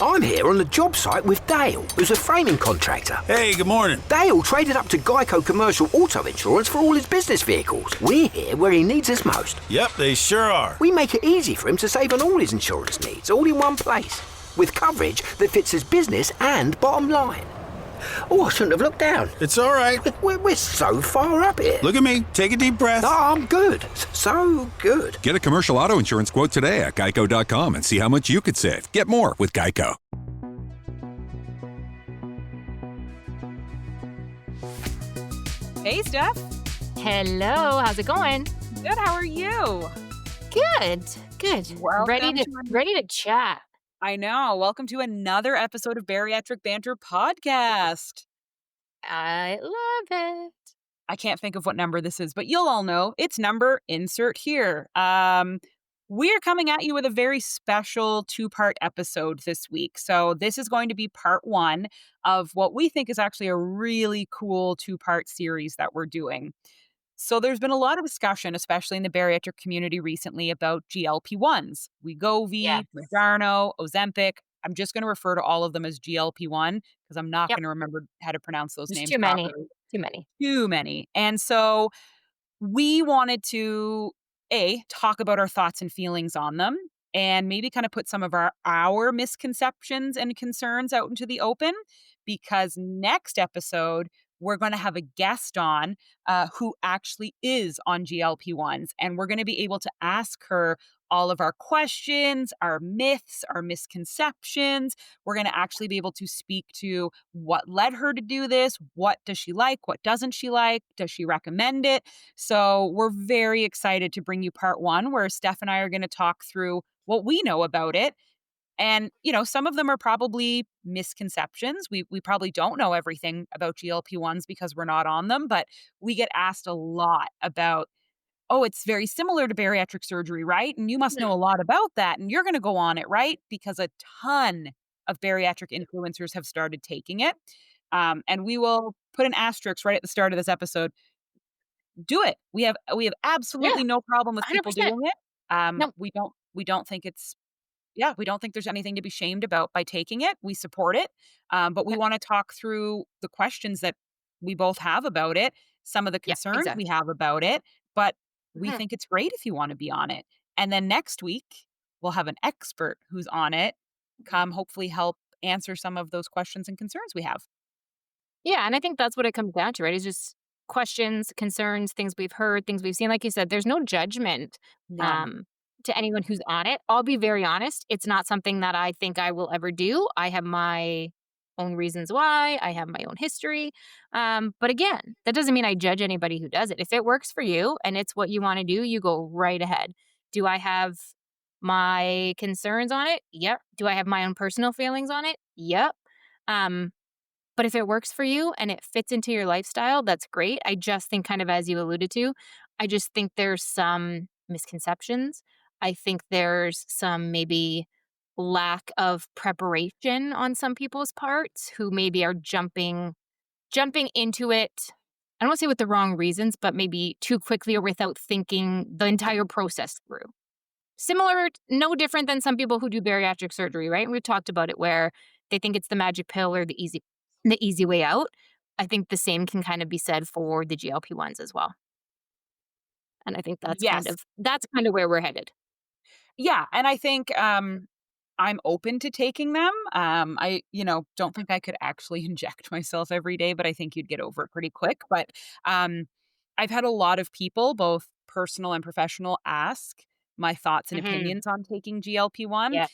I'm here on the job site with Dale, who's a framing contractor. Hey, good morning. Dale traded up to Geico Commercial Auto Insurance for all his business vehicles. We're here where he needs us most. Yep, they sure are. We make it easy for him to save on all his insurance needs, all in one place, with coverage that fits his business and bottom line. Oh, I shouldn't have looked down. It's all right. We're so far up here. Look at me. Take a deep breath. Oh, I'm good. So good. Get a commercial auto insurance quote today at geico.com and see how much you could save. Get more with Geico. Hey, Steph. Hello, how's it going? Good. How are you? Good. Welcome Ready to chat. I know. Welcome to another episode of Bariatric Banter Podcast. I love it. I can't think of what number this is, but you'll all know. It's number insert here. We are coming at you with a very special two-part episode this week. So this is going to be part one of what we think is actually a really cool two-part series that we're doing. So there's been a lot of discussion, especially in the bariatric community recently, about GLP-1s, Wegovy, Yes. Moderno, Ozempic. I'm just going to refer to all of them as GLP-1 because I'm not Yep. going to remember how to pronounce those There's names too many. properly. Too many. Too many. And so we wanted to, talk about our thoughts and feelings on them and maybe kind of put some of our misconceptions and concerns out into the open, because next episode, we're going to have a guest on who actually is on GLP-1s, and we're going to be able to ask her all of our questions, our myths, our misconceptions. We're going to actually be able to speak to what led her to do this, what does she like, what doesn't she like, does she recommend it? So we're very excited to bring you part one, where Steph and I are going to talk through what we know about it. And, some of them are probably misconceptions. We probably don't know everything about GLP-1s because we're not on them, but we get asked a lot about, oh, it's very similar to bariatric surgery, right? And you must know a lot about that, and you're going to go on it, right? Because a ton of bariatric influencers have started taking it. And we will put an asterisk right at the start of this episode. Do it. We have absolutely no problem with people 100%. doing it. No. We don't think it's we don't think there's anything to be shamed about by taking it. We support it. But we want to talk through the questions that we both have about it, some of the concerns we have about it, but we think it's great if you want to be on it. And then next week, we'll have an expert who's on it come hopefully help answer some of those questions and concerns we have. Yeah, and I think that's what it comes down to, right? It's just questions, concerns, things we've heard, things we've seen. Like you said, there's no judgment to anyone who's on it. I'll be very honest. It's not something that I think I will ever do. I have my own reasons why. I have my own history. But again, that doesn't mean I judge anybody who does it. If it works for you and it's what you want to do, you go right ahead. Do I have my concerns on it? Yep. Do I have my own personal feelings on it? Yep. But if it works for you and it fits into your lifestyle, that's great. I just think, kind of as you alluded to, I just think there's some misconceptions. I think there's some maybe lack of preparation on some people's parts who maybe are jumping into it. I don't want to say with the wrong reasons, but maybe too quickly or without thinking the entire process through. Similar, no different than some people who do bariatric surgery, right? And we've talked about it where they think it's the magic pill or the easy way out. I think the same can kind of be said for the GLP-1s as well. And I think that's kind of where we're headed. Yeah. And I think I'm open to taking them. I don't think I could actually inject myself every day, but I think you'd get over it pretty quick. But I've had a lot of people, both personal and professional, ask my thoughts and opinions on taking GLP-1. Yes.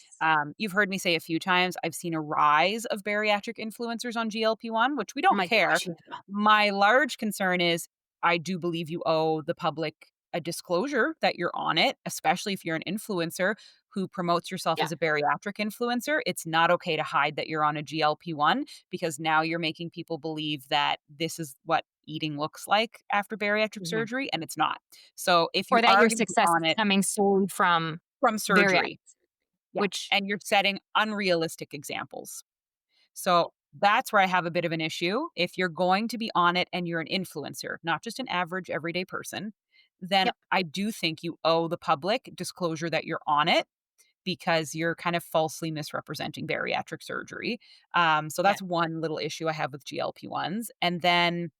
You've heard me say a few times, I've seen a rise of bariatric influencers on GLP-1, which we don't care. Gosh. My large concern is I do believe you owe the public a disclosure that you're on it, especially if you're an influencer who promotes yourself as a bariatric influencer. It's not okay to hide that you're on a GLP-1 because now you're making people believe that this is what eating looks like after bariatric surgery, and it's not. So if you or that are your success on is it coming solely from surgery, which and you're setting unrealistic examples. So that's where I have a bit of an issue. If you're going to be on it and you're an influencer, not just an average everyday person, then I do think you owe the public disclosure that you're on it, because you're kind of falsely misrepresenting bariatric surgery. So Yeah. that's one little issue I have with GLP-1s. And then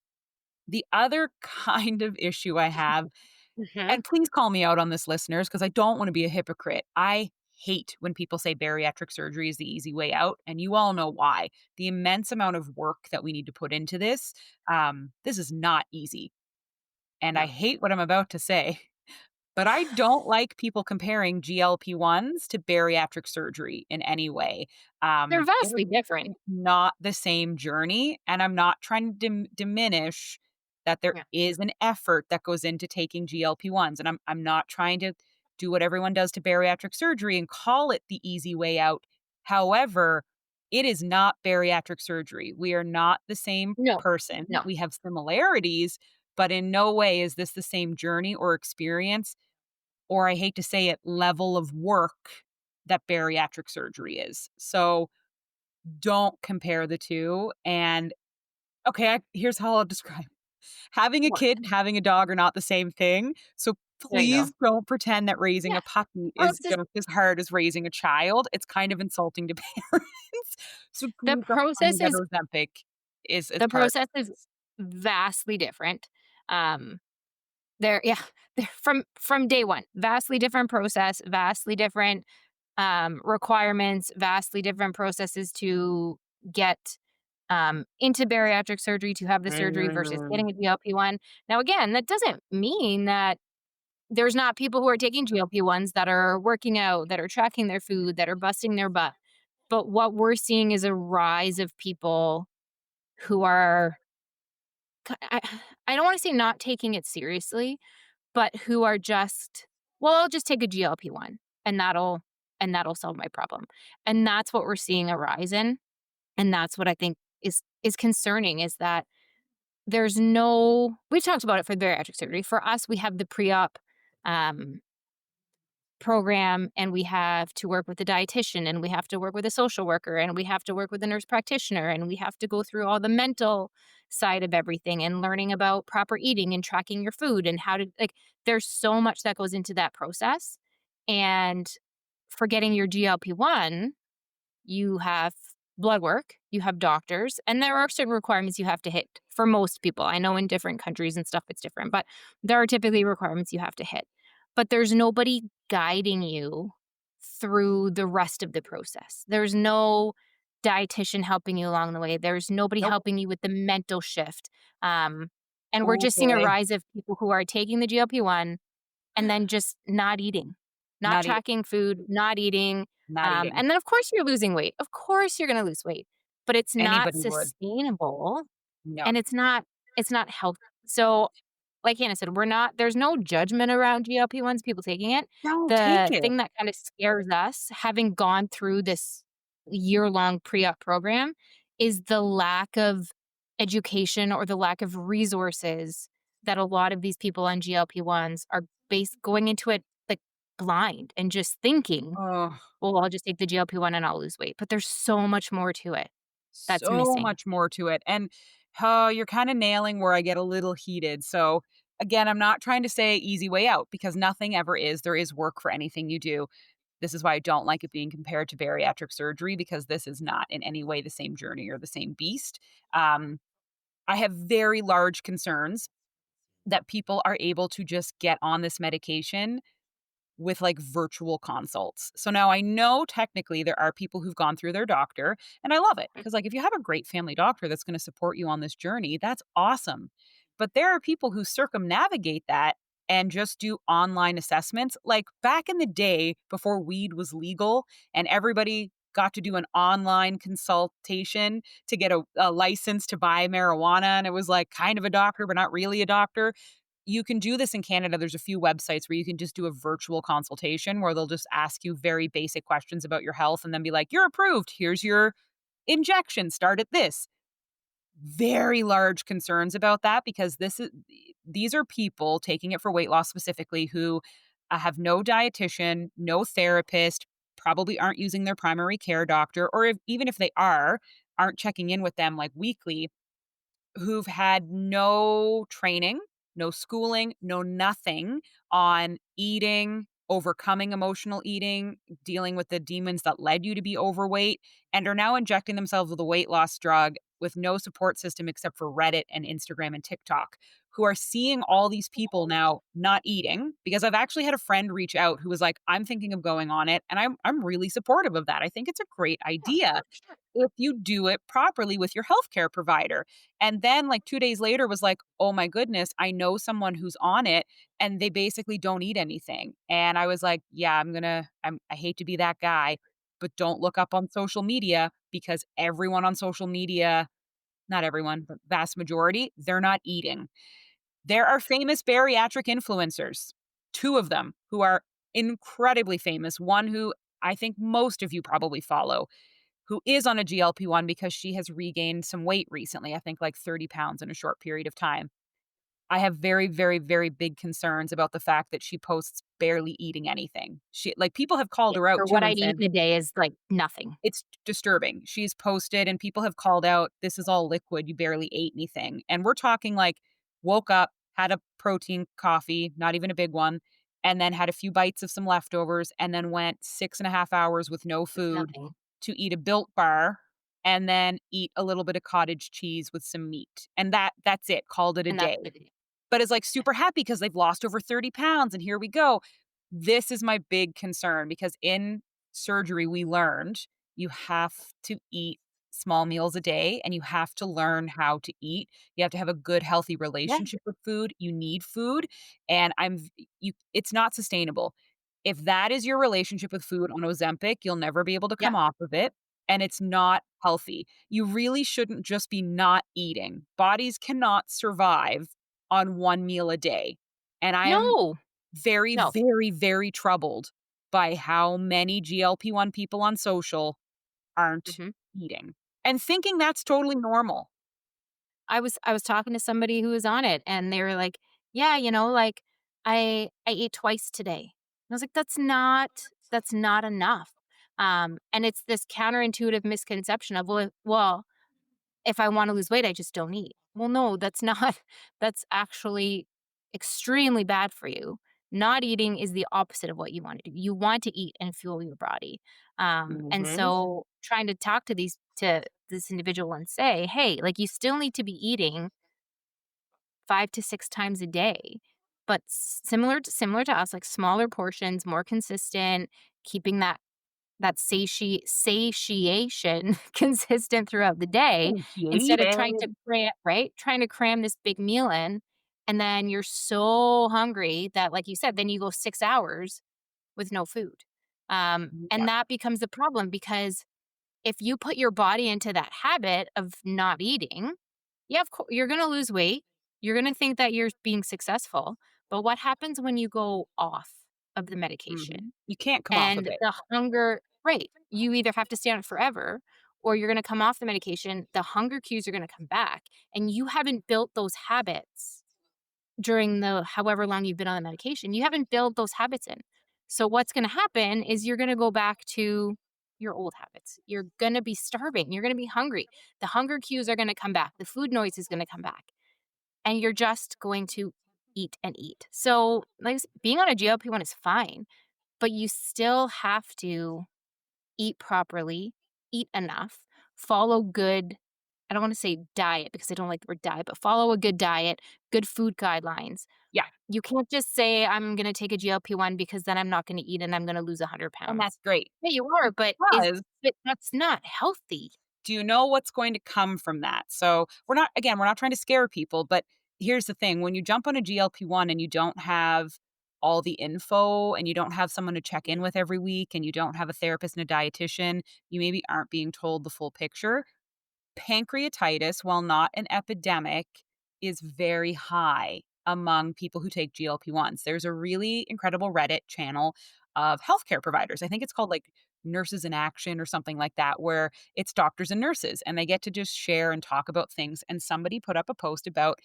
the other kind of issue I have, Mhm. and please call me out on this, listeners, because I don't want to be a hypocrite. I hate when people say bariatric surgery is the easy way out, and you all know why. The immense amount of work that we need to put into this. This is not easy. And I No. hate what I'm about to say, but I don't like people comparing GLP-1s to bariatric surgery in any way. They're It is vastly different. not the same journey, and I'm not trying to diminish that there Yeah. is an effort that goes into taking GLP-1s, and I'm not trying to do what everyone does to bariatric surgery and call it the easy way out. However, it is not bariatric surgery. We are not the same No. person. No. We have similarities, but in no way is this the same journey or experience, or I hate to say it, level of work that bariatric surgery is. So don't compare the two. And okay, here's how I'll describe it. Having a What? kid and having a dog are not the same thing. So There you go. please don't pretend that raising Yeah. a puppy Well, is it's just just as hard as raising a child. It's kind of insulting to parents. So the please don't tell me process that is Ozempic is the hard. process is vastly different. Um, there yeah, they're from day one, vastly different process, vastly different, requirements, vastly different processes to get, into bariatric surgery, to have the surgery versus Mm. getting a GLP-1. Now, again, that doesn't mean that there's not people who are taking GLP-1s that are working out, that are tracking their food, that are busting their butt. But what we're seeing is a rise of people who are I I don't wanna say not taking it seriously, but who are just, "Well, I'll just take a GLP-1 and that'll solve my problem." And that's what we're seeing a rise in, and that's what I think is concerning, is that there's no we talked about it for bariatric surgery. For us, we have the pre-op, um, program, and we have to work with a dietitian, and we have to work with a social worker, and we have to work with a nurse practitioner, and we have to go through all the mental side of everything and learning about proper eating and tracking your food and how to, like, there's so much that goes into that process. And for getting your GLP-1, you have blood work, you have doctors, and there are certain requirements you have to hit for most people. I know in different countries and stuff it's different, but there are typically requirements you have to hit. But there's nobody guiding you through the rest of the process. There's no dietitian helping you along the way. There's nobody Nope. helping you with the mental shift. Um, and we're Oh just seeing a boy. rise of people who are taking the GLP-1 and then just not eating, not Not eating. tracking food, not eating. Not eating. And then, of course, you're losing weight. Of course, you're going to lose weight, but it's not Anybody would. sustainable, No. and it's not healthy. So, like Hannah said, there's no judgment around GLP-1s, people taking it. No, take The it. thing that kind of scares us, having gone through this year-long pre-op program, is the lack of education or the lack of resources that a lot of these people on GLP-1s are going into it, like, blind and just thinking, Oh. "Well, I'll just take the GLP-1 and I'll lose weight." But there's so much more to it that's So missing. much more to it. And you're kind of nailing where I get a little heated. So, again, I'm not trying to say easy way out because nothing ever is. There is work for anything you do. This is why I don't like it being compared to bariatric surgery because this is not in any way the same journey or the same beast. Um, I have very large concerns that people are able to just get on this medication with like virtual consults. So now I know technically there are people who've gone through their doctor, and I love it because, like, if you have a great family doctor that's going to support you on this journey, that's awesome. But there are people who circumnavigate that and just do online assessments. Like back in the day before weed was legal and everybody got to do an online consultation to get a license to buy marijuana. And it was like kind of a doctor, but not really a doctor. You can do this in Canada. There's a few websites where you can just do a virtual consultation where they'll just ask you very basic questions about your health and then be like, you're approved. Here's your injection. Start at this. Very large concerns about that because these are people taking it for weight loss specifically who have no dietitian, no therapist, probably aren't using their primary care doctor, or even if they are, aren't checking in with them like weekly, who've had no training, no schooling, no nothing on eating, overcoming emotional eating, dealing with the demons that led you to be overweight, and are now injecting themselves with a weight loss drug with no support system except for Reddit and Instagram and TikTok, who are seeing all these people now not eating. Because I've actually had a friend reach out who was like, I'm thinking of going on it, and I'm really supportive of that. I think it's a great idea if you do it properly with your healthcare provider. And then like 2 days later was like, oh my goodness, I know someone who's on it and they basically don't eat anything. And I was like, yeah, I hate to be that guy, but don't look up on social media because everyone on social media, not everyone, but vast majority, they're not eating. There are famous bariatric influencers, two of them who are incredibly famous. One who I think most of you probably follow, who is on a GLP-1 because she has regained some weight recently, I think like 30 pounds in a short period of time. I have very, very, very big concerns about the fact that she posts barely eating anything. People have called Yeah, her out for too what and I'd eat said, in a day is like nothing. it's disturbing. She's posted and people have called out, this is all liquid. You barely ate anything. And we're talking like woke up, had a protein coffee, not even a big one, and then had a few bites of some leftovers, and then went 6.5 hours with no food Nothing. to eat a Built bar and then eat a little bit of cottage cheese with some meat. And that's it. Called it a And that's day. it. But is like super happy because they've lost over 30 pounds and here we go. This is my big concern because in surgery, we learned you have to eat small meals a day and you have to learn how to eat. You have to have a good, healthy Yeah. relationship with food. You need food. And it's not sustainable. If that is your relationship with food on Ozempic, you'll never be able to Yeah. come off of it. And it's not healthy. You really shouldn't just be not eating. Bodies cannot survive on one meal a day. And I am No. very, No. very, very troubled by how many GLP-1 people on social aren't Mhm. eating and thinking that's totally normal. I was talking to somebody who was on it and they were like, "Yeah, like I ate twice today." And I was like, "That's not enough." And it's this counterintuitive misconception of, if I wanna lose weight, I just don't eat. Well, no, that's not that's actually extremely bad for you. Not eating is the opposite of what you wanna do. You want to eat and fuel your body. And Mhm. so trying to talk to this individual and say, "Hey, like, you still need to be eating 5 to 6 times a day, but similar to us, like, smaller portions, more consistent, keeping that satiation consistent throughout the day instead of trying to Satiated. cram right? Trying to cram this big meal in, and then you're so hungry that, like you said, then you go 6 hours with no food. Yeah. And that becomes a problem because if you put your body into that habit of not eating, yeah, of course, you're gonna lose weight. You're gonna think that you're being successful, but what happens when you go off of the medication? Mhm. You can't come off of And it. the hunger right, you either have to stay on it forever or you're gonna come off the medication, the hunger cues are gonna come back, and you haven't built those habits during the however long you've been on the medication, you haven't built those habits in. So what's gonna happen is you're gonna go back to your old habits. You're gonna be starving, you're gonna be hungry. The hunger cues are gonna come back, the food noise is gonna come back, and you're just going to eat and eat. So, being on a GLP-1 is fine, but you still have to eat properly, eat enough, follow good I don't wanna say diet because I don't like the word diet, but follow a good diet, good food guidelines. Yeah. You can't just say, "I'm gonna take a GLP-1 because then I'm not gonna eat and I'm gonna lose 100 And that's pounds." great. Yeah, you are, Because but that's not healthy. do you know what's going to come from that? So we're not trying to scare people, but here's the thing. When you jump on a GLP-1 and you don't have all the info and you don't have someone to check in with every week and you don't have a therapist and a dietitian, you maybe aren't being told the full picture. Pancreatitis, while not an epidemic, is very high among people who take GLP-1s. There's a really incredible Reddit channel of healthcare providers. I think it's called like Nurses in Action or something like that, where it's doctors and nurses and they get to just share and talk about things. And somebody put up a post about,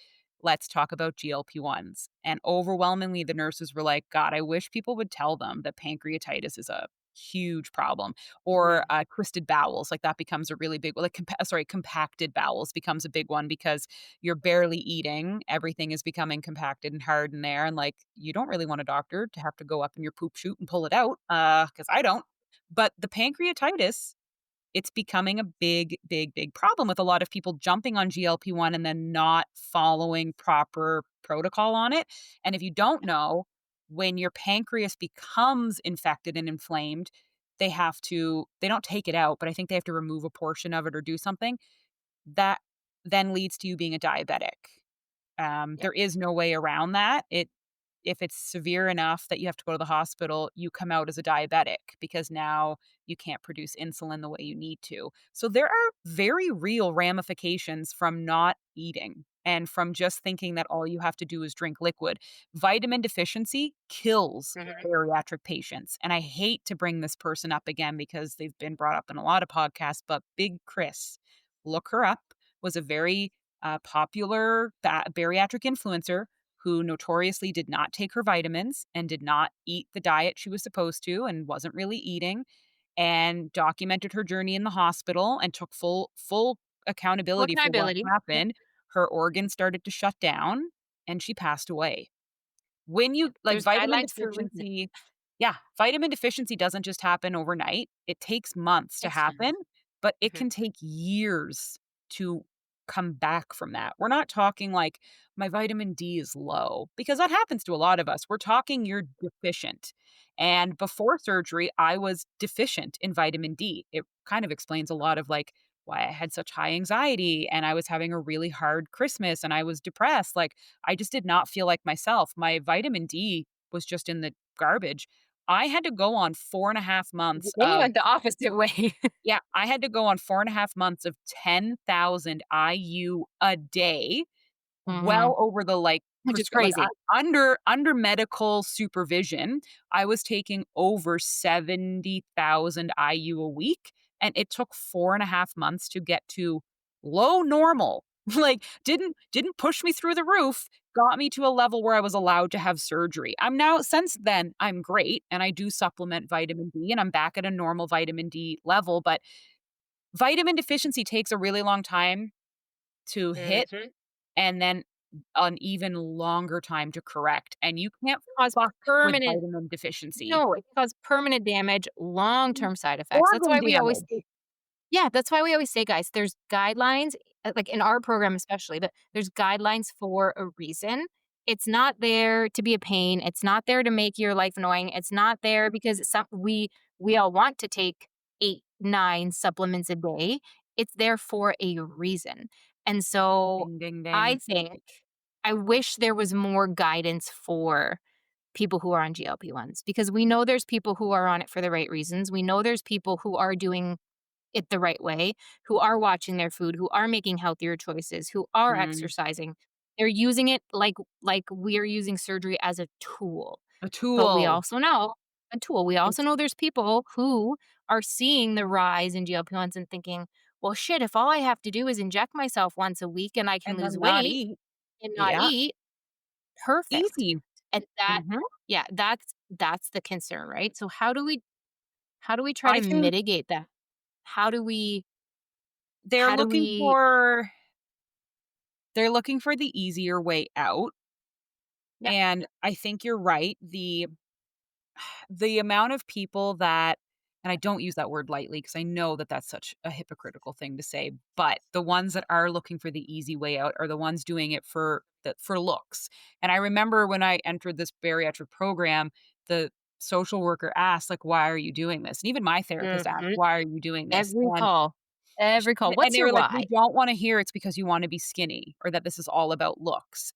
let's talk about GLP-1s. And overwhelmingly, the nurses were like, God, I wish people would tell them that pancreatitis is a huge problem. Or twisted bowels, like that becomes a really big, like compacted bowels becomes a big one because you're barely eating. Everything is becoming compacted and hard in there. And like, you don't really want a doctor to have to go up in your poop chute and pull it out, because I don't. But the pancreatitis, it's becoming a big, big, big problem with a lot of people jumping on GLP-1 and then not following proper protocol on it. And if you don't know, when your pancreas becomes infected and inflamed, they don't take it out, but I think they have to remove a portion of it or do something. That then leads to you being a diabetic. Yep. There is no way around that. If it's severe enough that you have to go to the hospital, you come out as a diabetic because now you can't produce insulin the way you need to. So there are very real ramifications from not eating and from just thinking that all you have to do is drink liquid. Vitamin deficiency kills Mhm. bariatric patients. And I hate to bring this person up again because they've been brought up in a lot of podcasts, but Big Chris, look her up, was a very popular bariatric influencer who notoriously did not take her vitamins and did not eat the diet she was supposed to and wasn't really eating, and documented her journey in the hospital and took full Full accountability for what accountability. Yep. happened. Her organs started to shut down and she passed away. When you like There's vitamin guidelines for a reason. deficiency, yeah, vitamin deficiency doesn't just happen overnight. It takes months to Takes time. happen, but it Mhm. can take years to come back from that. We're not talking like my vitamin D is low because that happens to a lot of us. We're talking you're deficient. And before surgery, I was deficient in vitamin D. It kind of explains a lot of like why I had such high anxiety and I was having a really hard Christmas and I was depressed. Like I just did not feel like myself. My vitamin D was just in the garbage. I had to go on 4.5 months Then you of, went the opposite way. yeah, I had to go on 4.5 months of 10,000 IU a day, Mhm. well over the like Which is like crazy. under medical supervision. I was taking over 70,000 IU a week, and it took 4.5 months to get to low normal. Like didn't push me through the roof, got me to a level where I was allowed to have surgery. I'm now since then I'm great and I do supplement vitamin D and I'm back at a normal vitamin D level, but vitamin deficiency takes a really long time to hit Mhm. and then an even longer time to correct, and you can't Cause fuck with permanent vitamin deficiency. No, it can cause permanent damage, long-term side effects. That's Organ why we always damage. say Yeah, that's why we always say, guys, there's guidelines, like in our program especially, but there's guidelines for a reason. It's not there to be a pain. It's not there to make your life annoying. It's not there because we all want to take 8, 9 supplements a day. It's there for a reason. And so Ding, ding, I ding. think I wish there was more guidance for people who are on GLP-1s because we know there's people who are on it for the right reasons. We know there's people who are doing it the right way, who are watching their food, who are making healthier choices, who are Mm, exercising. They're using it like we're using surgery as a tool. a But we tool. also know a tool. We also It's know there's people who are seeing the rise in GLP-1s and thinking, well, shit, if all I have to do is inject myself once a week and I can and lose then not weight eat. and not Yeah, eat, perfect. easy. And that, Mhm. yeah, that's the concern, right? So how do we try I to think mitigate that? How do we they're how do looking we for they're looking for the easier way out, Yep. and I think you're right. The amount of people that, and I don't use that word lightly because I know that that's such a hypocritical thing to say, but the ones that are looking for the easy way out are the ones doing it for looks. And I remember when I entered this bariatric program, the social worker asked like, "Why are you doing this?" And even my therapist asked, Mhm. "Why are you doing this?" Every call. Every call. And What's they your were like, why? "We don't wanna hear it's because you wanna be skinny or that this is all about looks."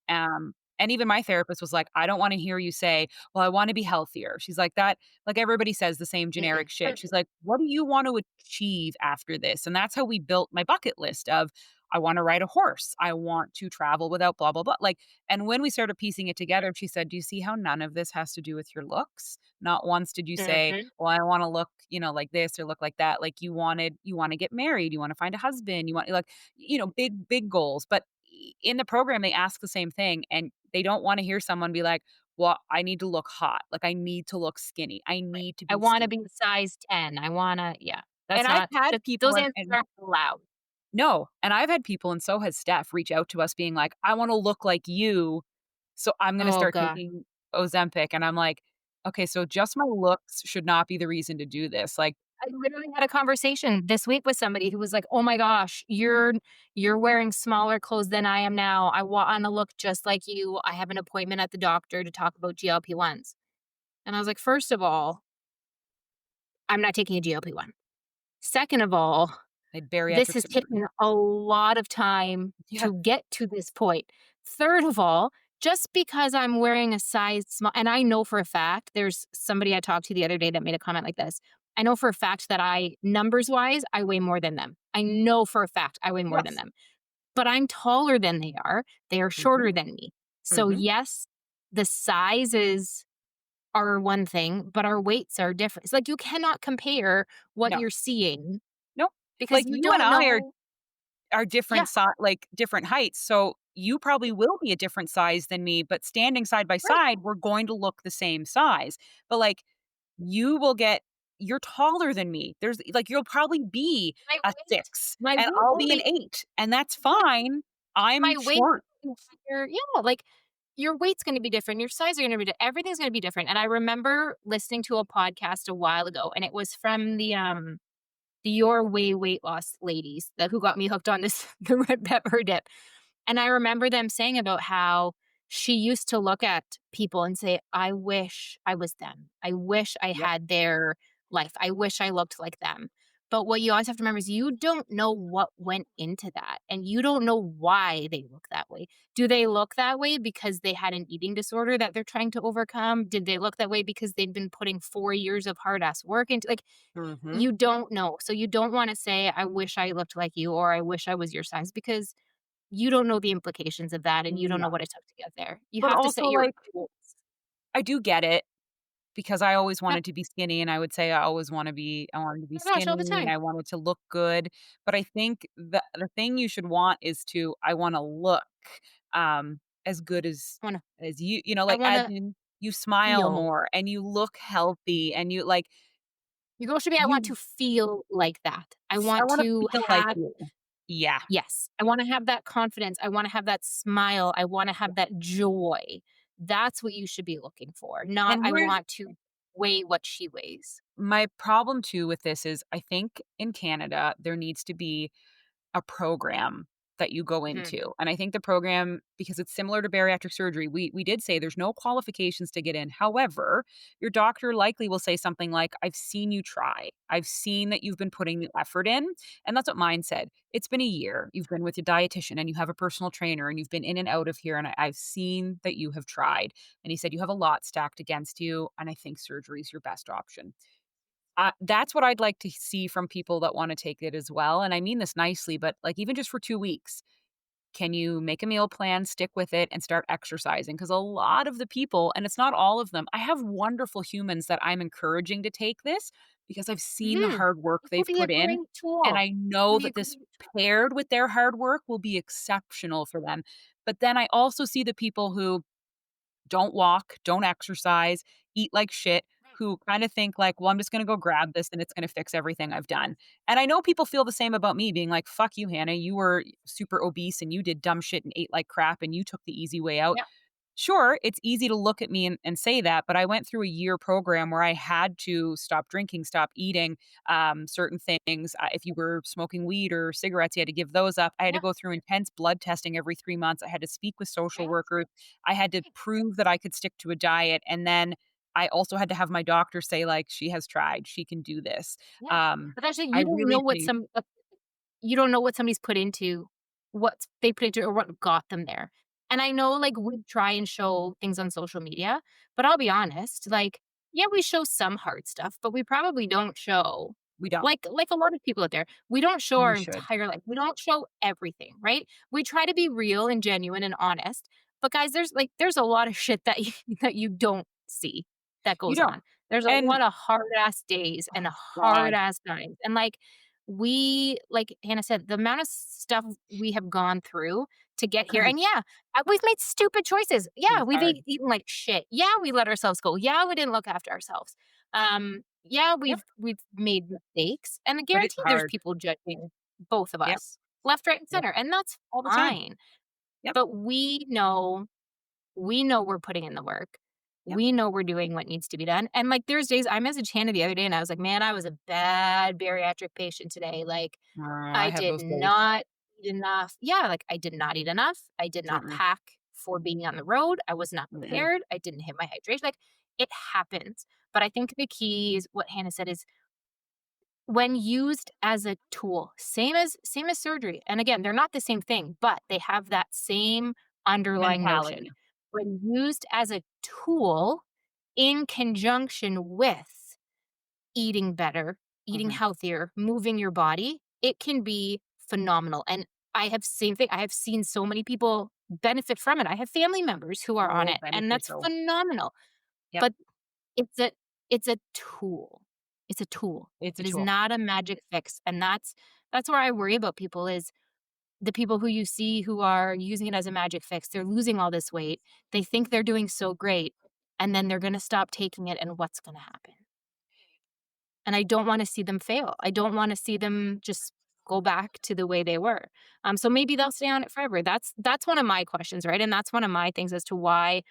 And even my therapist was like, "I don't wanna hear you say, 'Well, I wanna be healthier.'" She's like, "That like, everybody says the same Mm-mm. generic shit." She's like, "What do you want to achieve after this?" And that's how we built my bucket list of, I wanna ride a horse, I want to travel without blah, blah, blah, like, and when we started piecing it together, she said, "Do you see how none of this has to do with your looks? Not once did you say, Mhm. 'Well, I wanna look, like this or look like that.' Like, you wanna get married, you wanna find a husband, you want like, big, big goals." But in the program, they ask the same thing, and they don't wanna hear someone be like, well, I need to look hot. Like, I need to look skinny. I Right. need to I be wanna skinny. be size 10. I wanna yeah. That's And I've not had that people those answers and aren't allowed. no, and I've had people, and so has Steph, reach out to us being like, "I wanna look like you, so I'm gonna Oh start god. taking Ozempic," and I'm like, "Okay, so just my looks should not be the reason to do this." Like, I literally had a conversation this week with somebody who was like, "Oh my gosh, you're wearing smaller clothes than I am now. I wanna look just like you. I have an appointment at the doctor to talk about GLP-1s." And I was like, "First of all, I'm not taking a GLP-1. Second of all, like this bariatric has surgery. taken a lot of time Yeah. to get to this point. Third of all, just because I'm wearing a size small, and I know for a fact, there's somebody I talked to the other day that made a comment like this. I know for a fact that numbers wise, I weigh more than them. I know for a fact I weigh more than Yes. them, but I'm taller than they are. They are Mhm, shorter than me. So, mhm. yes, the sizes are one thing, but our weights are different. It's like you cannot compare what No, you're seeing no. because Like, you you and don't I are know. Yeah, different like, different heights, so you probably will be a different size than me, but standing side by right. side, we're going to look the same size. But, like, you will get you're taller than me. There's like, you'll probably be My a weight 6, my and weight I'll will be an be 8, and that's yeah, fine. I'm my weight short. yeah, like, your weight's gonna be different, your size are gonna be everything's gonna be different, and I remember listening to a podcast a while ago, and it was from the Your Way weight loss ladies that who got me hooked on this the red pepper dip. And I remember them saying about how she used to look at people and say, "I wish I was them. I wish I Yep. had their life. I wish I looked like them." But what you always have to remember is you don't know what went into that, and you don't know why they look that way. Do they look that way because they had an eating disorder that they're trying to overcome? Did they look that way because they've been putting 4 years of hard ass work into like, Mhm. you don't know. So you don't wanna say, "I wish I looked like you," or "I wish I was your size," because you don't know the implications of that, and you don't know No. what it took to get there. You But have to also, set your like, goals. I do get it. Because I always Yeah. wanted to be skinny, and I would say I wanted to be Oh my gosh, all the skinny, and time. I wanted to look good, but I think the thing you should want is to I wanna look, as good I wanna as I like, as wanna in you smile feel. more, and you look healthy, and you like, Your goal should be, I want you to feel like that. I I want wanna to feel like have you. Yeah. yes, I wanna have that confidence, I wanna have that smile, I wanna have that joy. That's what you should be looking for, not, And "I here's want to weigh what she weighs." my problem too with this is I think in Canada, there needs to be a program that you go Mhm. into. And I think the program, because it's similar to bariatric surgery, we did say there's no qualifications to get in. However, your doctor likely will say something like, I've seen you try. I've seen that you've been putting the effort in. And that's what mine said. It's been a year. You've been with a dietitian and you have a personal trainer and you've been in and out of here. And I've seen that you have tried. And he said, you have a lot stacked against you. And I think surgery is your best option. That's what I'd like to see from people that wanna take it as well, and I mean this nicely, but, like, even just for 2 weeks, can you make a meal plan, stick with it, and start exercising? Because a lot of the people, and it's not all of them, I have wonderful humans that I'm encouraging to take this because I've seen the Mhm. hard work It will they've be a put in, great and tool. I It will know be a that this great tool. paired with their hard work will be exceptional for them, but then I also see the people who don't walk, don't exercise, eat like shit, who kinda think like, "Well, I'm just gonna go grab this and it's gonna fix everything I've done." And I know people feel the same about me being like, "Fuck you, Hannah, you were super obese and you did dumb shit and ate like crap and you took the easy way out." Yeah. Sure, it's easy to look at me and say that, but I went through a year program where I had to stop drinking, stop eating certain things. If you were smoking weed or cigarettes, you had to give those up. I had to Yeah. go through intense blood testing every 3 months. I had to speak with social Yeah. workers. I had to prove that I could stick to a diet. And then I also had to have my doctor say, like, she has tried, she can do this. Yeah. Um, But actually, I you don't know really what think you don't know what somebody's put into, what they put into or what got them there. And I know, like, we try and show things on social media, but I'll be honest, like, yeah, we show some hard stuff, but we probably don't show we don't. like a lot of people out there, we don't show We our should. entire life. We don't show everything, right? We try to be real and genuine and honest. But guys, there's a lot of shit that that you don't see that You goes don't. on. There's a And lot of hard ass days and oh hard God. ass times. And like like Hannah said, the amount of stuff we have gone through to get here. And yeah, we've made stupid choices. Yeah, It's we've hard. eaten like shit. Yeah, we let ourselves go. Yeah, we didn't look after ourselves. Yeah, Yep. we've made mistakes, and I But it's guarantee there's hard. people judging both of Yep. us, left, right, and Yep. center, and that's All the time. fine. Yep. But we know we're putting in the work. Yep. We know we're doing what needs to be done. And like there's days I messaged Hannah the other day and I was like, man, I was a bad bariatric patient today. Like I I have did those days. not eat enough. Yeah, like I did not eat enough. I did not Mm-mm. pack for being on the road. I was not Mm-mm. prepared. I didn't hit my hydration. Like it happens. But I think the key is what Hannah said is when used as a tool, same as surgery. And again, they're not the same thing, but they have that same underlying notion. Mentality. When used as a tool in conjunction with eating better, eating Mhm. healthier, moving your body, it can be phenomenal. And I have seen so many people benefit from it. I have family members who are on So it, and that's beneficial. phenomenal. Yep. But it's a tool. It's a tool. It's a It is tool. not a magic fix. And that's where I worry about people is the people who you see who are using it as a magic fix. They're losing all this weight. They think they're doing so great. And then they're gonna stop taking it and what's gonna happen? And I don't wanna see them fail. I don't wanna see them just go back to the way they were. So maybe they'll stay on it forever. That's one of my questions, right? And that's one of my things as to why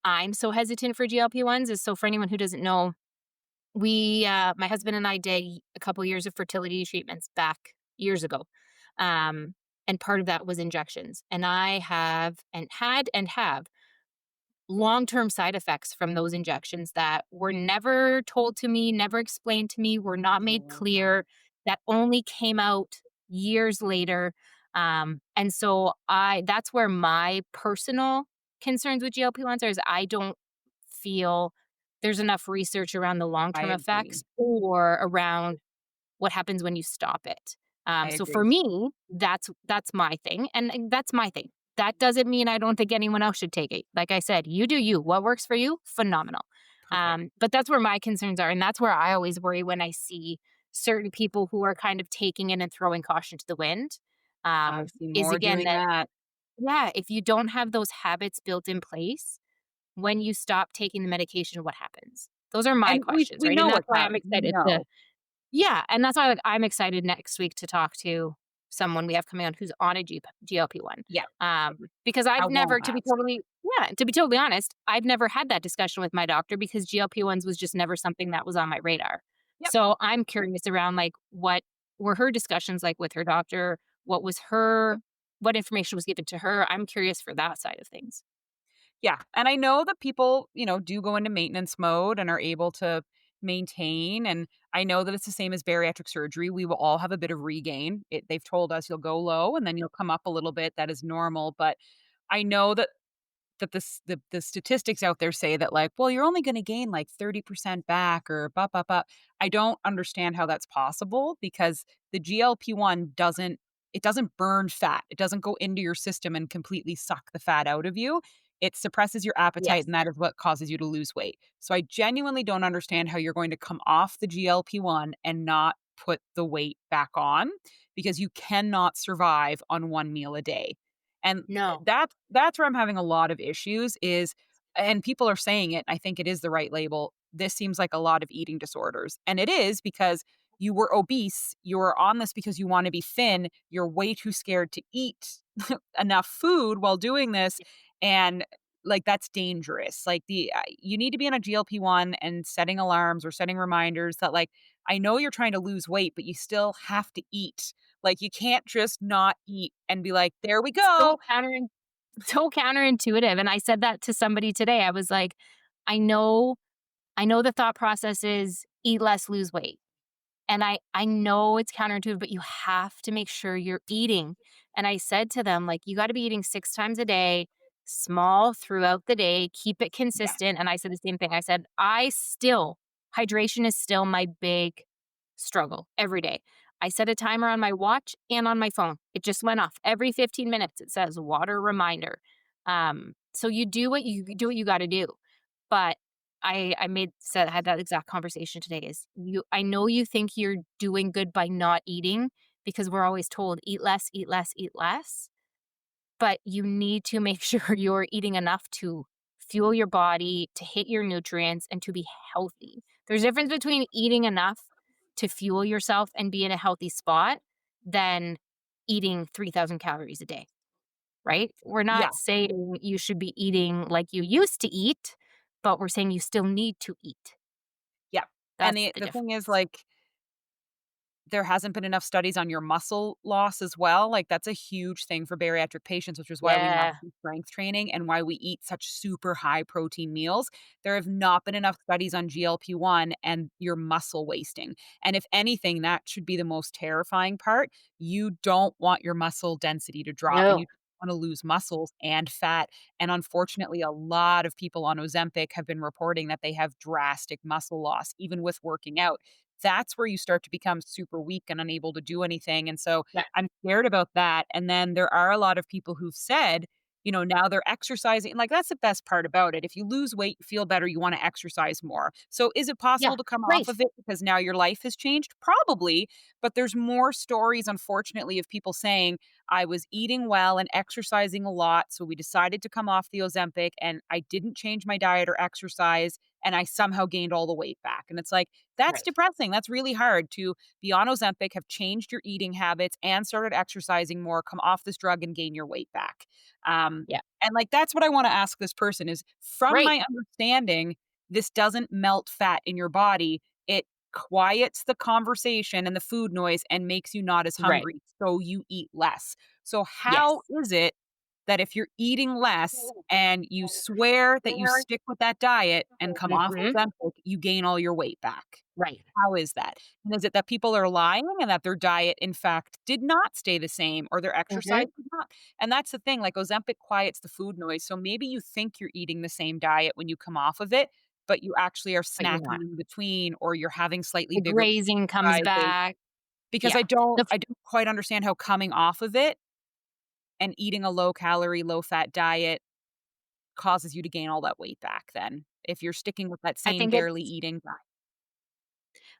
I'm so hesitant for GLP-1s is so for anyone who doesn't know, my husband and I did a couple years of fertility treatments back years ago. And part of that was injections. And I have and had and have long-term side effects from those injections that were never told to me, never explained to me, were not made Oh, clear, that only came out years later. And so that's where my personal concerns with GLP-1s are is I don't feel there's enough research around the I long-term agree. effects or around what happens when you stop it. I So for agree. me, that's my thing, and that's my thing. That doesn't mean I don't think anyone else should take it. Like I said, you do you. What works for you, phenomenal. Perfect. But that's where my concerns are, and that's where I always worry when I see certain people who are kind of taking it and throwing caution to the wind. I've seen Is more again doing that that. yeah, if you don't have those habits built in place, when you stop taking the medication, what happens? Those are my And we questions, we right? know And that's what's why I'm happening. We excited to know. yeah, and that's why, like, I'm excited next week to talk to someone we have coming on who's on a GLP-1. Yeah. Because How I've long never lasts. to be totally honest, I've never had that discussion with my doctor because GLP-1s was just never something that was on my radar. Yep. So I'm curious around, like, what were her discussions like with her doctor? What was her what information was given to her? I'm curious for that side of things. Yeah. And I know that people, do go into maintenance mode and are able to maintain. And I know that it's the same as bariatric surgery. We will all have a bit of regain. They've told us you'll go low and then you'll come up a little bit. That is normal. But I know that the statistics out there say that like, well, you're only going to gain like 30% back or blah, blah, blah. I don't understand how that's possible because the GLP-1 doesn't burn fat. It doesn't go into your system and completely suck the fat out of you. It suppresses your appetite Yes. and that is what causes you to lose weight. So I genuinely don't understand how you're going to come off the GLP-1 and not put the weight back on because you cannot survive on one meal a day. And No. that's where I'm having a lot of issues is and people are saying it, I think it is the right label. This seems like a lot of eating disorders. And it is because you were obese, you were on this because you want to be thin, you're way too scared to eat enough food while doing this and like that's dangerous. Like you need to be on a GLP-1 and setting alarms or setting reminders that like I know you're trying to lose weight but you still have to eat. Like you can't just not eat and be like, there we So go. so counterintuitive, and I said that to somebody today. I was like, "I know the thought process is eat less, lose weight." And I know it's counterintuitive, but you have to make sure you're eating. And I said to them, like, you got to be eating 6 times a day, small throughout the day, keep it Yeah. consistent. And I said the same thing. I said, hydration is still my big struggle every day. I set a timer on my watch and on my phone. It just went off every 15 minutes. It says water reminder. So you do what you got to do. But had that exact conversation today is I know you think you're doing good by not eating because we're always told eat less, eat less, eat less, but you need to make sure you're eating enough to fuel your body, to hit your nutrients, and to be healthy. There's a difference between eating enough to fuel yourself and be in a healthy spot than eating 3,000 calories a day, right? We're Yeah. not saying you should be eating like you used to eat, but we're saying you still need to eat. Yeah. And That's the the thing is, difference. like, there hasn't been enough studies on your muscle loss as well. Like, that's a huge thing for bariatric patients, which is why we must Yeah, do strength training and why we eat such super high protein meals. There have not been enough studies on GLP-1 and your muscle wasting. And if anything, that should be the most terrifying part. You don't want your muscle density to drop, and no, you want to lose muscles and fat. And unfortunately, a lot of people on Ozempic have been reporting that they have drastic muscle loss, even with working out. That's where you start to become super weak and unable to do anything. And so yeah, I'm scared about that. And then there are a lot of people who've said, now they're exercising. Like, that's the best part about it. If you lose weight, you feel better, you want to exercise more. So is it yeah, possible to come off great, of it because now your life has changed? Probably. But there's more stories, unfortunately, of people saying, I was eating well and exercising a lot. So we decided to come off the Ozempic and I didn't change my diet or exercise. And I somehow gained all the weight back. And it's like, that's right, depressing. That's really hard to be on Ozempic, have changed your eating habits and started exercising more, come off this drug and gain your weight back. yeah, And like, that's what I want to ask this person is, from great, my understanding, this doesn't melt fat in your body. It quiets the conversation and the food noise and makes you not as right, hungry. So you eat less. So how yes, is it that if you're eating less and you swear that you stick with that diet and come off mhm, Ozempic, you gain all your weight back? right, How is that? And is it that people are lying and that their diet, in fact, did not stay the same or their mhm, exercise did not? And that's the thing, like Ozempic quiets the food noise. So maybe you think you're eating the same diet when you come off of it, but you actually are but you're snacking not. in between or you're having slightly The bigger grazing comes sizes. back. Because Yeah, I don't the I don't quite understand how coming off of it and eating a low calorie, low fat diet causes you to gain all that weight back then, if you're sticking with that I same think barely it's eating diet.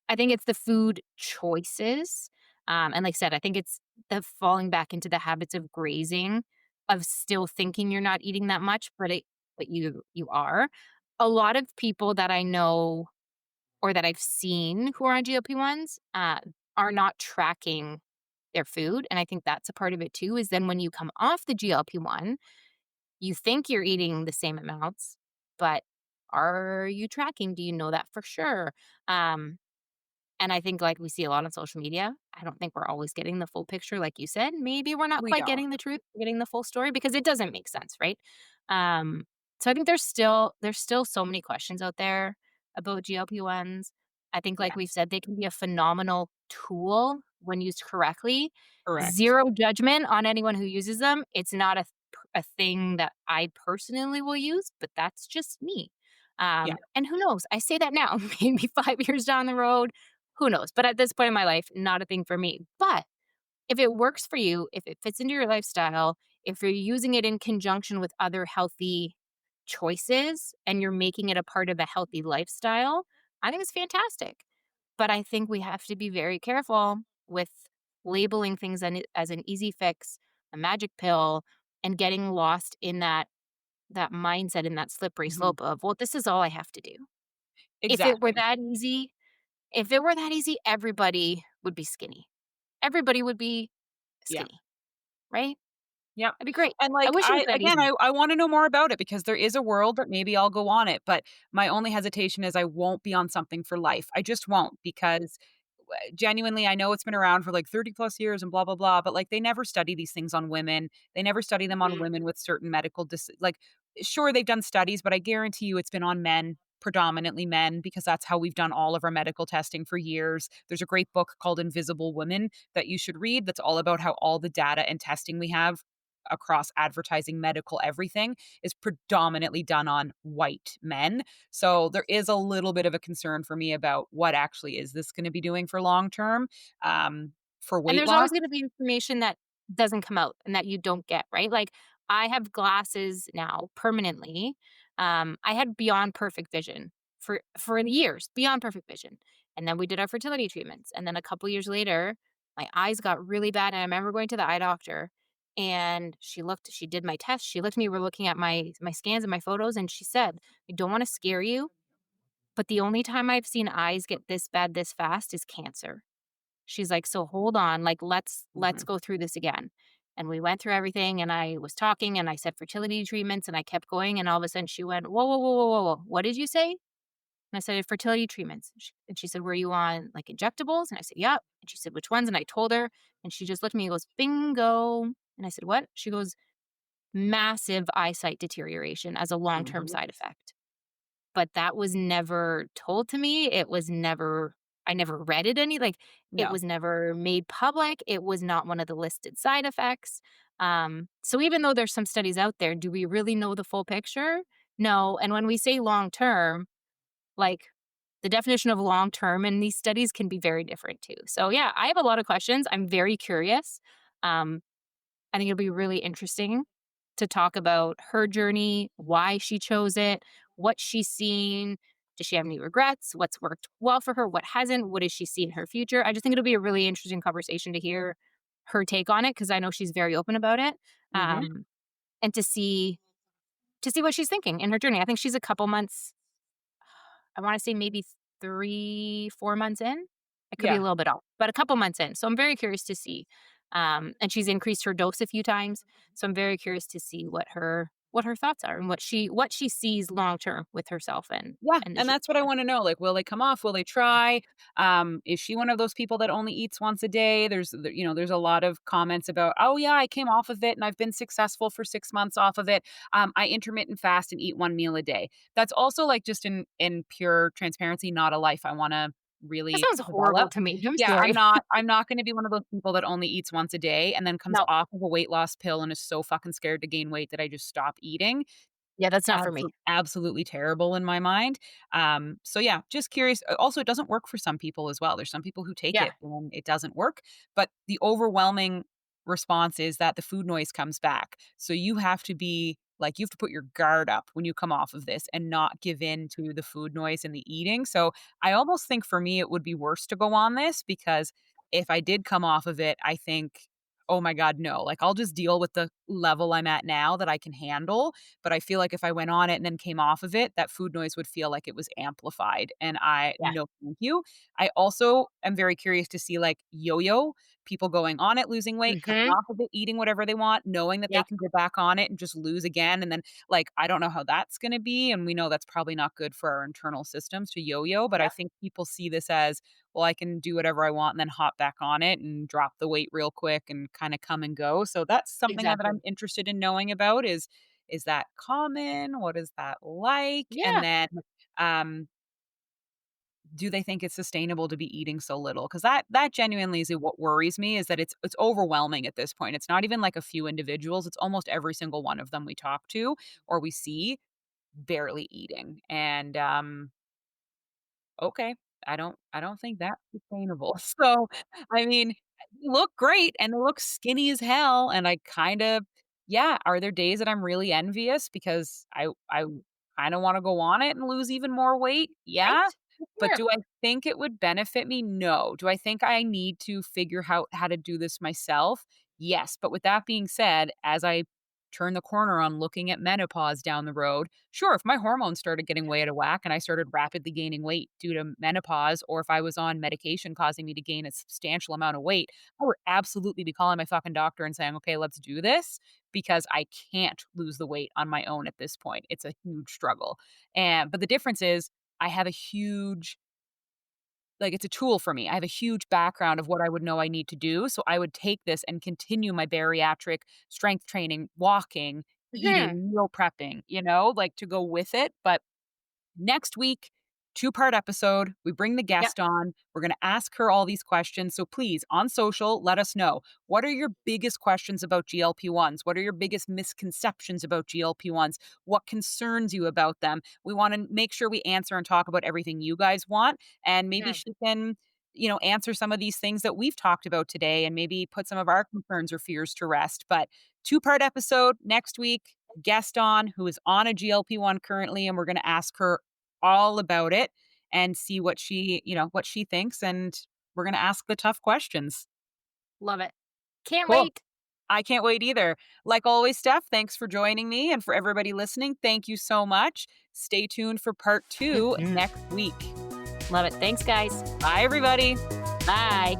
I think it's the food choices, and like I said, I think it's the falling back into the habits of grazing, of still thinking you're not eating that much, but you are. A lot of people that I know or that I've seen who are on GLP-1s, are not tracking their food, and I think that's a part of it too, is then when you come off the GLP-1, you think you're eating the same amounts, but are you tracking? Do you know that for sure? Um, and I think, like, we see a lot on social media. I don't think we're always getting the full picture, like you said. Maybe we're not We quite don't. getting the truth, getting the full story because it doesn't make sense, right? Um, so I think there's still so many questions out there about GLP-1s. I think, like we've Yes, said, they can be a phenomenal tool when used correctly. correct. Zero judgment on anyone who uses them. It's not a thing that I personally will use, but that's just me. Yeah. And who knows? I say that now, maybe 5 years down the road, who knows? But at this point in my life, not a thing for me. But if it works for you, if it fits into your lifestyle, if you're using it in conjunction with other healthy choices and you're making it a part of a healthy lifestyle, I think it's fantastic. But I think we have to be very careful with labeling things as an easy fix, a magic pill, and getting lost in that mindset and that slippery Mhm. slope of, well, this is all I have to do. If it were Exactly. that easy, if it were that easy, everybody would be skinny. Everybody would be Yeah. skinny, right? Yep. That'd be great. And, I like, wish it was that easy. I wanna know more about it because there is a world that maybe I'll go on it, but my only hesitation is I won't be on something for life. I just won't because genuinely, I know it's been around for like 30 plus years and blah, blah, blah, but like they never study these things on women. They never study them on Mhm. women with certain like, sure, they've done studies, but I guarantee you it's been on men, predominantly men, because that's how we've done all of our medical testing for years. There's a great book called Invisible Women that you should read that's all about how all the data and testing we have across advertising, medical, everything is predominantly done on white men. So there is a little bit of a concern for me about what actually is this going to be doing for long term for And weight there's loss. always gonna be information that doesn't come out and that you don't get, right? Like, I have glasses now permanently. I had beyond perfect vision for years, beyond perfect vision. And then we did our fertility treatments. And then a couple years later, my eyes got really bad. And I remember going to the eye doctor and she did my test. She looked at me, we're looking at my scans and my photos, and she said, I don't want to scare you, but the only time I've seen eyes get this bad this fast is cancer. She's like, so hold on, like let's Mhm. go through this again. And we went through everything and I was talking and I said fertility treatments and I kept going and all of a sudden she went, whoa, whoa, whoa, whoa, whoa, whoa. What did you say? And I said, fertility treatments. And she said, were you on like injectables? And I said, yep. And she said, which ones? And I told her, and she just looked at me and goes, bingo. And I said, what? She goes, massive eyesight deterioration as a long-term Mhm. side effect. But that was never told to me. I never read it it No. was never made public. It was not one of the listed side effects. So even though there's some studies out there, do we really know the full picture? No. And when we say long term, like the definition of long term in these studies can be very different too. So yeah, I have a lot of questions. I'm very curious. Um, I think it'll be really interesting to talk about her journey, why she chose it, what she's seen. Does she have any regrets? What's worked well for her? What hasn't? What does she see in her future? I just think it'll be a really interesting conversation to hear her take on it because I know she's very open about it, Mhm. and to see what she's thinking in her journey. I think she's a couple months. I want to say maybe 3, 4 months in. It could be a Yeah. little bit off, but a couple months in. So I'm very curious to see. And she's increased her dose a few times. So I'm very curious to see what her thoughts are and what she sees long term with herself Yeah, and the and journey. that's what I wanna know, like, will they come off? Will they try? Is she one of those people that only eats once a day? There's a lot of comments about, "Oh, yeah, I came off of it, and I've been successful for 6 months off of it. I intermittent fast and eat 1 meal a day." That's also, like, just in pure transparency, not a life I wanna That really sounds horrible develop. to me. I'm Yeah, I'm sorry. not I'm not gonna be one of those people that only eats once a day and then comes No. off of a weight loss pill and is so fucking scared to gain weight that I just stop eating. Yeah, that's not for me. Absolutely terrible in my mind. So yeah, just curious. Also, it doesn't work for some people as well. There's some people who take Yeah. it and it doesn't work, but the overwhelming response is that the food noise comes back. So you have to be like, you have to put your guard up when you come off of this and not give in to the food noise and the eating. So I almost think for me, it would be worse to go on this because if I did come off of it, I think, oh my God, no. Like, I'll just deal with the level I'm at now that I can handle, but I feel like if I went on it and then came off of it, that food noise would feel like it was amplified, and Yeah. no, thank you. I also am very curious to see, like, yo-yo, people going on it, losing weight, coming Mhm. off of it, eating whatever they want, knowing that they Yep. can go back on it and just lose again, and then, like, I don't know how that's gonna be, and we know that's probably not good for our internal systems to yo-yo, but I Yep. think people see this as, well, I can do whatever I want and then hop back on it and drop the weight real quick and kinda come and go. So that's something that I'm Exactly. interested in knowing about is that common? What is that like? And Yeah. then, um, do they think it's sustainable to be eating so little? Because that genuinely is what worries me is that it's overwhelming at this point. It's not even like a few individuals, it's almost every single one of them we talk to or we see barely eating. And, okay. I don't think that's sustainable. So, I mean, they look great and they look skinny as hell, and I kind of yeah, are there days that I'm really envious because I kinda wanna go on it and lose even more weight? Yeah. Right? But Sure. do I think it would benefit me? No. Do I think I need to figure out how to do this myself? Yes. But with that being said, as I turn the corner on looking at menopause down the road, sure, if my hormones started getting way out of whack and I started rapidly gaining weight due to menopause, or if I was on medication causing me to gain a substantial amount of weight, I would absolutely be calling my fucking doctor and saying, okay, let's do this because I can't lose the weight on my own at this point. It's a huge struggle. But the difference is I have a huge like, it's a tool for me. I have a huge background of what I would know I need to do, so I would take this and continue my bariatric strength training, walking, Mhm. eating, meal prepping, like, to go with it, but next week, two-part episode. We bring the Yep. guest on. We're going to ask her all these questions. So please, on social, let us know. What are your biggest questions about GLP-1s? What are your biggest misconceptions about GLP-1s? What concerns you about them? We want to make sure we answer and talk about everything you guys want. And maybe Mhm. she can, answer some of these things that we've talked about today and maybe put some of our concerns or fears to rest. But two-part episode next week, guest on who is on a GLP-1 currently, and we're going to ask her all about it and see what she thinks. And we're going to ask the tough questions. Love it. Can't Cool. wait. I can't wait either. Like always, Steph, thanks for joining me. And for everybody listening, thank you so much. Stay tuned for part 2 next week. Love it. Thanks, guys. Bye, everybody. Bye.